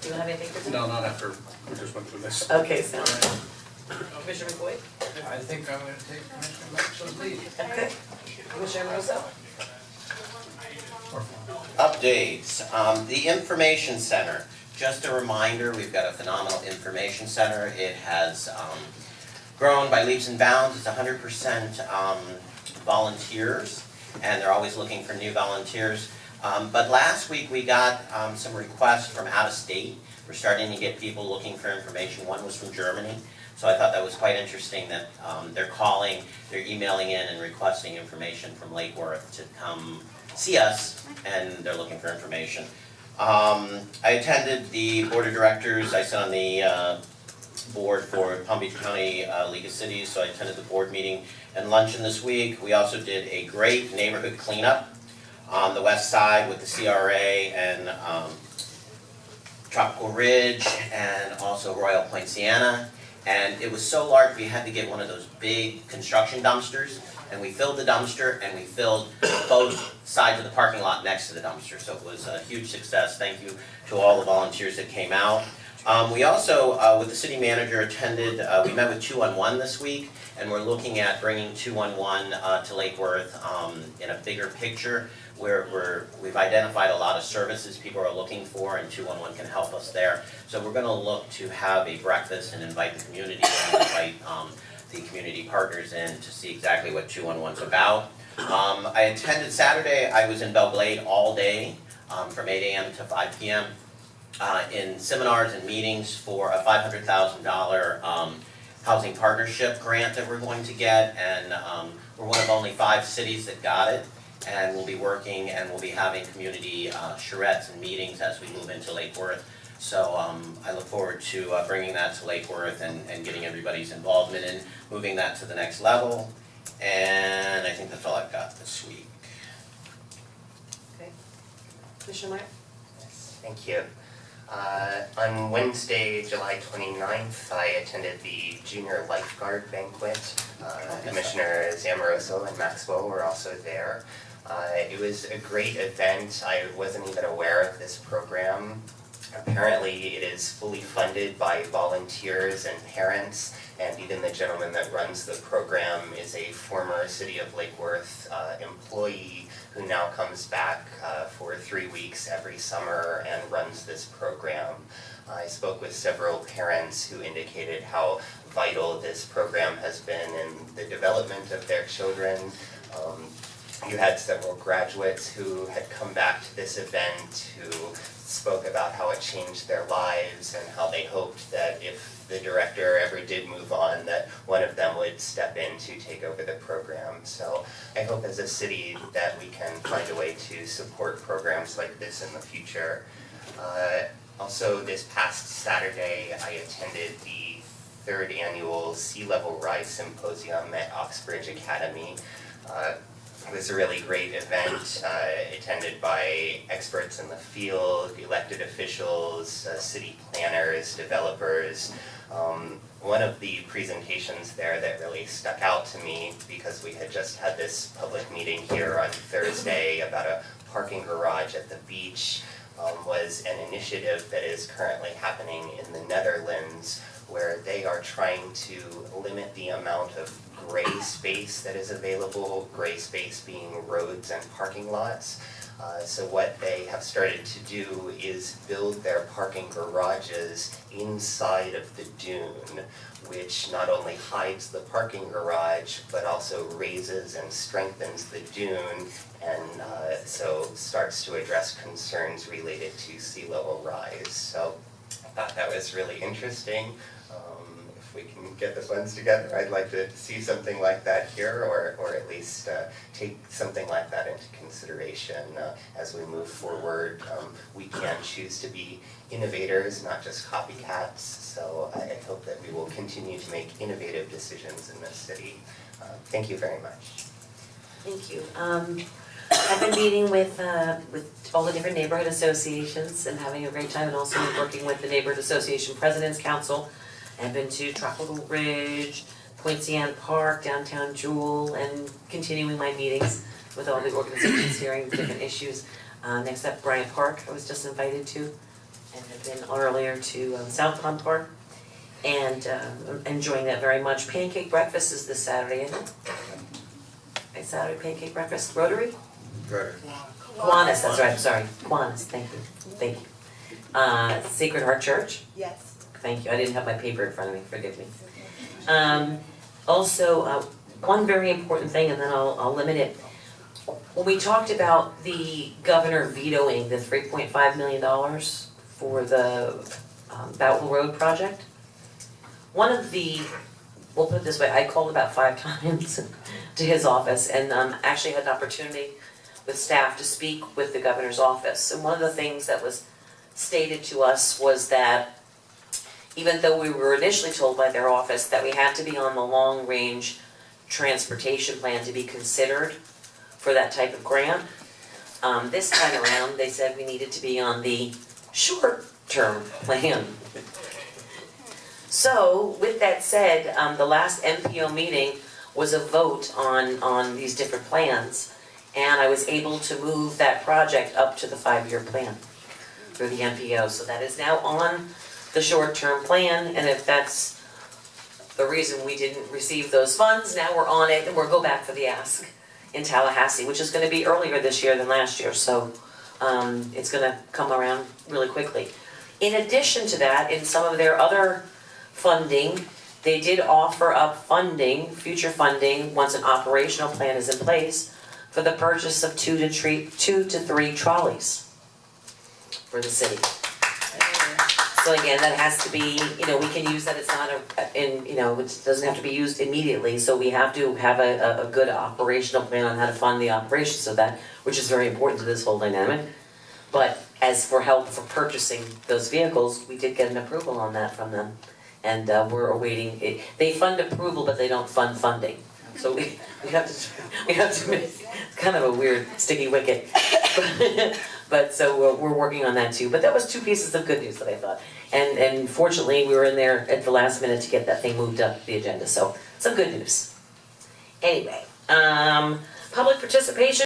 Do you have anything for No, not after we just went through this. Okay, sounds good. Commissioner McCoy? I think I'm gonna take Commissioner Maxwell's lead. Okay. Commissioner Russo? Updates, the Information Center, just a reminder, we've got a phenomenal information center. It has grown by leaps and bounds. It's 100% volunteers, and they're always looking for new volunteers. But last week we got some requests from out of state. We're starting to get people looking for information. One was from Germany, so I thought that was quite interesting that they're calling, they're emailing in and requesting information from Lake Worth to come see us, and they're looking for information. I attended the board of directors. I sit on the board for Palm Beach County League of Cities, so I attended the board meeting and luncheon this week. We also did a great neighborhood cleanup on the west side with the CRA and Tropical Ridge and also Royal Point Sienna. And it was so large we had to get one of those big construction dumpsters, and we filled the dumpster and we filled both sides of the parking lot next to the dumpster. So it was a huge success. Thank you to all the volunteers that came out. We also, with the city manager, attended, we met with 211 this week, and we're looking at bringing 211 to Lake Worth in a bigger picture, where we've identified a lot of services people are looking for, and 211 can help us there. So we're going to look to have a breakfast and invite the community and invite the community partners in to see exactly what 211's about. I attended Saturday. I was in Belle Glade all day from 8 a.m. to 5 p.m. In seminars and meetings for a $500,000 housing partnership grant that we're going to get, and we're one of only 5 cities that got it. And we'll be working and we'll be having community charrettes and meetings as we move into Lake Worth. So I look forward to bringing that to Lake Worth and getting everybody's involvement in moving that to the next level. And I think that's all I've got this week. Okay. Commissioner Meyer? Yes, thank you. On Wednesday, July 29th, I attended the Junior Lifeguard Banquet. Commissioner Zamoroso and Maxwell were also there. It was a great event. I wasn't even aware of this program. Apparently it is fully funded by volunteers and parents, and even the gentleman that runs the program is a former City of Lake Worth employee who now comes back for 3 weeks every summer and runs this program. I spoke with several parents who indicated how vital this program has been in the development of their children. You had several graduates who had come back to this event who spoke about how it changed their lives and how they hoped that if the director ever did move on, that one of them would step in to take over the program. So I hope as a city that we can find a way to support programs like this in the future. Also, this past Saturday, I attended the 3rd annual Sea Level Rise Symposium at Oxbridge Academy. It was a really great event, attended by experts in the field, elected officials, city planners, developers. One of the presentations there that really stuck out to me, because we had just had this public meeting here on Thursday about a parking garage at the beach, was an initiative that is currently happening in the Netherlands, where they are trying to limit the amount of gray space that is available, gray space being roads and parking lots. So what they have started to do is build their parking garages inside of the dune, which not only hides the parking garage, but also raises and strengthens the dune, and so starts to address concerns related to sea level rise. So I thought that was really interesting. If we can get the funds together, I'd like to see something like that here, or at least take something like that into consideration as we move forward. We can choose to be innovators, not just copycats, so I hope that we will continue to make innovative decisions in this city. Thank you very much. Thank you. I've been meeting with all the different neighborhood associations and having a great time, and also working with the Neighborhood Association President's Council. I've been to Tropical Ridge, Point Sienna Park, Downtown Jewel, and continuing my meetings with all the organizations, hearing different issues. Next up, Bryant Park, I was just invited to and have been earlier to South Pond Park, and I'm enjoying that very much. Pancake breakfast is this Saturday, isn't it? Right, Saturday pancake breakfast, Rotary? Kiwanis, that's right, I'm sorry, Kiwanis, thank you. Sacred Heart Church? Yes. Thank you, I didn't have my paper in front of me, forgive me. Also, one very important thing, and then I'll limit it. When we talked about the governor vetoing the $3.5 million for the Bowell Road project, one of the, we'll put it this way, I called about 5 times to his office and actually had an opportunity with staff to speak with the governor's office. And one of the things that was stated to us was that even though we were initially told by their office that we had to be on the long-range transportation plan to be considered for that type of grant, this time around, they said we needed to be on the short-term plan. So, with that said, the last MPO meeting was a vote on these different plans, and I was able to move that project up to the 5-year plan through the MPO. So that is now on the short-term plan, and if that's the reason we didn't receive those funds, now we're on it, and we'll go back for the ask in Tallahassee, which is gonna be earlier this year than last year, so it's gonna come around really quickly. In addition to that, in some of their other funding, they did offer up funding, future funding, once an operational plan is in place, for the purchase of 2 to 3 trolleys for the city. So again, that has to be, we can use that, it's not it doesn't have to be used immediately, so we have to have a good operational plan on how to fund the operations of that, which is very important to this whole dynamic. But as for help for purchasing those vehicles, we did get an approval on that from them, and we're awaiting it. They fund approval, but they don't fund funding. So we have to, it's kind of a weird sticky wicket. But so we're working on that too. But that was 2 pieces of good news that I thought. And fortunately, we were in there at the last minute to get that thing moved up the agenda. So some good news. Anyway, public participation.